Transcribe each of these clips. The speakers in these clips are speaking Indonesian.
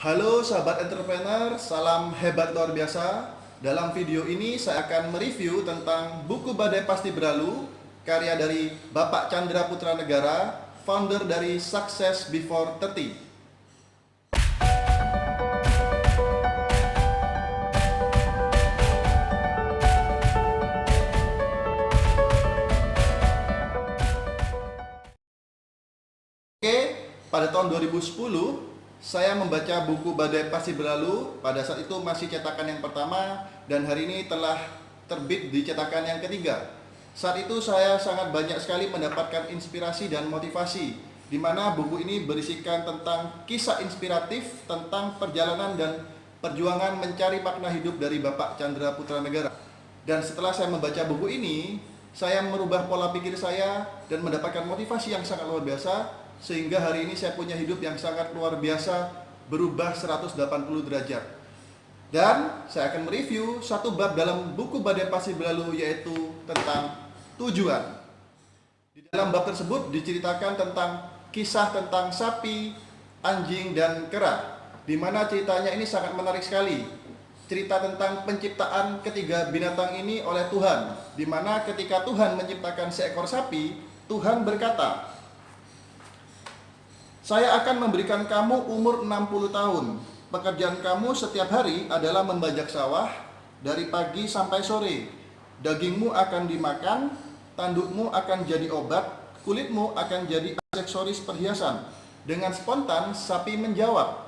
Halo sahabat entrepreneur, salam hebat luar biasa. Dalam video ini saya akan mereview tentang buku Badai Pasti Berlalu, karya dari Bapak Chandra Putra Negara, founder dari Success Before 30. Oke, pada tahun 2010 saya membaca buku Badai Pasti Berlalu. Pada saat itu masih cetakan yang pertama dan hari ini telah terbit di cetakan yang ketiga. Saat itu saya sangat banyak sekali mendapatkan inspirasi dan motivasi, di mana buku ini berisikan tentang kisah inspiratif tentang perjalanan dan perjuangan mencari makna hidup dari Bapak Chandra Putra Negara. Dan setelah saya membaca buku ini, saya merubah pola pikir saya dan mendapatkan motivasi yang sangat luar biasa, sehingga hari ini saya punya hidup yang sangat luar biasa, berubah 180 derajat. Dan saya akan mereview satu bab dalam buku Badai Pasti Berlalu, yaitu tentang tujuan. Di dalam bab tersebut diceritakan tentang kisah tentang sapi, anjing, dan kera, di mana ceritanya ini sangat menarik sekali. Cerita tentang penciptaan ketiga binatang ini oleh Tuhan, di mana ketika Tuhan menciptakan seekor sapi, Tuhan berkata, "Saya akan memberikan kamu umur 60 tahun. Pekerjaan kamu setiap hari adalah membajak sawah dari pagi sampai sore. Dagingmu akan dimakan, tandukmu akan jadi obat, kulitmu akan jadi aksesoris perhiasan." Dengan spontan, sapi menjawab,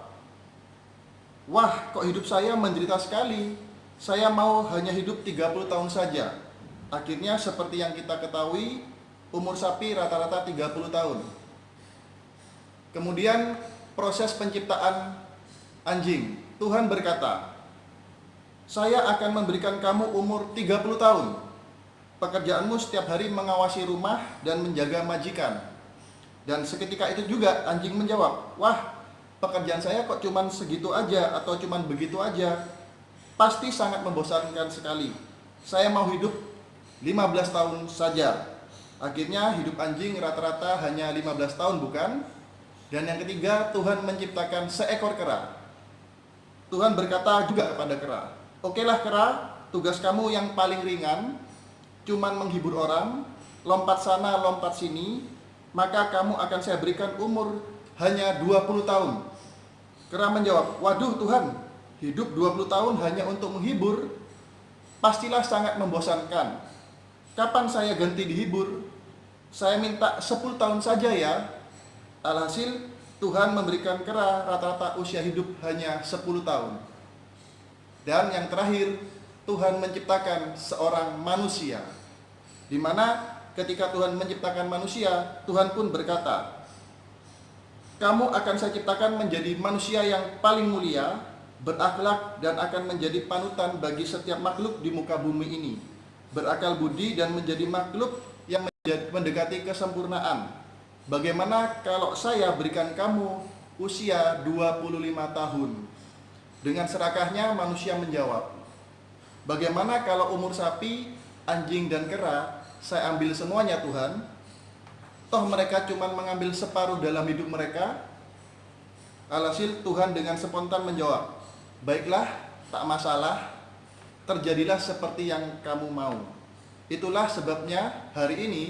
"Wah, kok hidup saya menderita sekali. Saya mau hanya hidup 30 tahun saja." Akhirnya seperti yang kita ketahui, umur sapi rata-rata 30 tahun. Kemudian proses penciptaan anjing. Tuhan berkata, "Saya akan memberikan kamu umur 30 tahun. Pekerjaanmu setiap hari mengawasi rumah dan menjaga majikan." Dan seketika itu juga anjing menjawab, "Wah, pekerjaan saya kok cuman segitu aja atau cuman begitu aja. Pasti sangat membosankan sekali. Saya mau hidup 15 tahun saja." Akhirnya hidup anjing rata-rata hanya 15 tahun, bukan? Dan yang ketiga, Tuhan menciptakan seekor kera. Tuhan berkata juga kepada kera, "Okelah kera, tugas kamu yang paling ringan, cuman menghibur orang, lompat sana, lompat sini, maka kamu akan saya berikan umur hanya 20 tahun. Kera menjawab, "Waduh Tuhan, hidup 20 tahun hanya untuk menghibur, pastilah sangat membosankan. Kapan saya ganti dihibur? Saya minta 10 tahun saja ya." Alhasil, Tuhan memberikan kera rata-rata usia hidup hanya 10 tahun. Dan yang terakhir, Tuhan menciptakan seorang manusia, di mana ketika Tuhan menciptakan manusia, Tuhan pun berkata, "Kamu akan saya ciptakan menjadi manusia yang paling mulia, berakhlak, dan akan menjadi panutan bagi setiap makhluk di muka bumi ini, berakal budi dan menjadi makhluk yang mendekati kesempurnaan. Bagaimana kalau saya berikan kamu usia 25 tahun?" Dengan serakahnya manusia menjawab, "Bagaimana kalau umur sapi, anjing, dan kera saya ambil semuanya Tuhan? Toh mereka cuma mengambil separuh dalam hidup mereka." Alhasil Tuhan dengan spontan menjawab, "Baiklah, tak masalah, terjadilah seperti yang kamu mau." Itulah sebabnya hari ini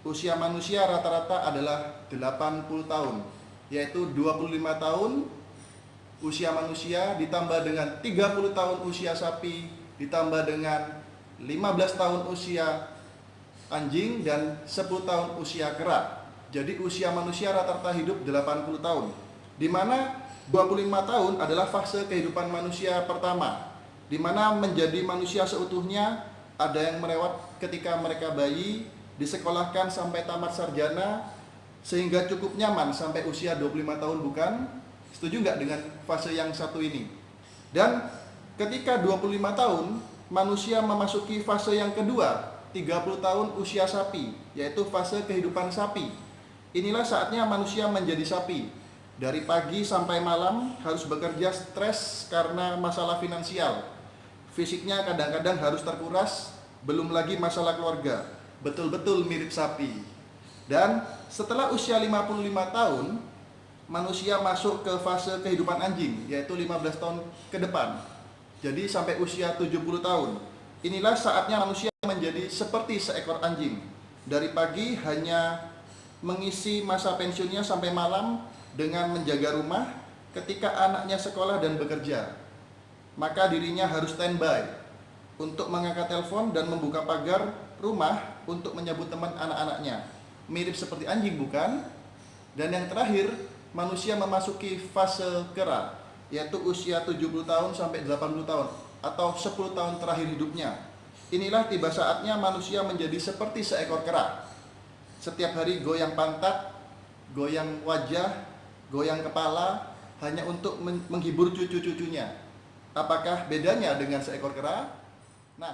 usia manusia rata-rata adalah 80 tahun, yaitu 25 tahun usia manusia ditambah dengan 30 tahun usia sapi, ditambah dengan 15 tahun usia anjing, dan 10 tahun usia kera. Jadi usia manusia rata-rata hidup 80 tahun, di mana 25 tahun adalah fase kehidupan manusia pertama, di mana menjadi manusia seutuhnya. Ada yang melewat ketika mereka bayi, disekolahkan sampai tamat sarjana, sehingga cukup nyaman sampai usia 25 tahun, bukan? Setuju nggak dengan fase yang satu ini? Dan ketika 25 tahun, manusia memasuki fase yang kedua, 30 tahun usia sapi, yaitu fase kehidupan sapi. Inilah saatnya manusia menjadi sapi. Dari pagi sampai malam harus bekerja, stres karena masalah finansial. Fisiknya kadang-kadang harus terkuras, belum lagi masalah keluarga. Betul-betul mirip sapi. Dan setelah usia 55 tahun, manusia masuk ke fase kehidupan anjing, yaitu 15 tahun ke depan. Jadi sampai usia 70 tahun. Inilah saatnya manusia menjadi seperti seekor anjing. Dari pagi hanya mengisi masa pensiunnya sampai malam dengan menjaga rumah ketika anaknya sekolah dan bekerja. Maka dirinya harus standby untuk mengangkat telepon dan membuka pagar rumah untuk menyambut teman anak-anaknya. Mirip seperti anjing, bukan? Dan yang terakhir, manusia memasuki fase kera, yaitu usia 70 tahun sampai 80 tahun atau 10 tahun terakhir hidupnya. Inilah tiba saatnya manusia menjadi seperti seekor kera. Setiap hari goyang pantat, goyang wajah, goyang kepala hanya untuk menghibur cucu-cucunya. Apakah bedanya dengan seekor kera? Nah,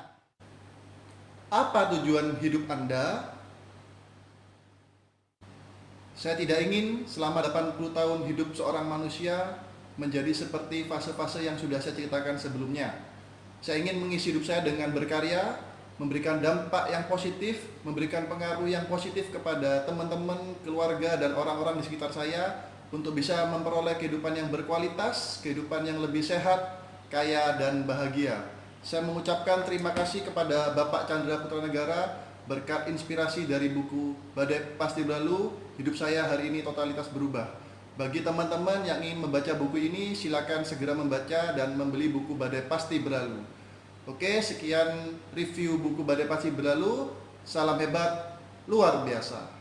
apa tujuan hidup Anda? Saya tidak ingin selama 80 tahun hidup seorang manusia menjadi seperti fase-fase yang sudah saya ceritakan sebelumnya. Saya ingin mengisi hidup saya dengan berkarya, memberikan dampak yang positif, memberikan pengaruh yang positif kepada teman-teman, keluarga, dan orang-orang di sekitar saya untuk bisa memperoleh kehidupan yang berkualitas, kehidupan yang lebih sehat, kaya, dan bahagia. Saya mengucapkan terima kasih kepada Bapak Chandra Putra Negara berkat inspirasi dari buku Badai Pasti Berlalu, hidup saya hari ini totalitas berubah. Bagi teman-teman yang ingin membaca buku ini, silakan segera membaca dan membeli buku Badai Pasti Berlalu. Oke, sekian review buku Badai Pasti Berlalu. Salam hebat, luar biasa.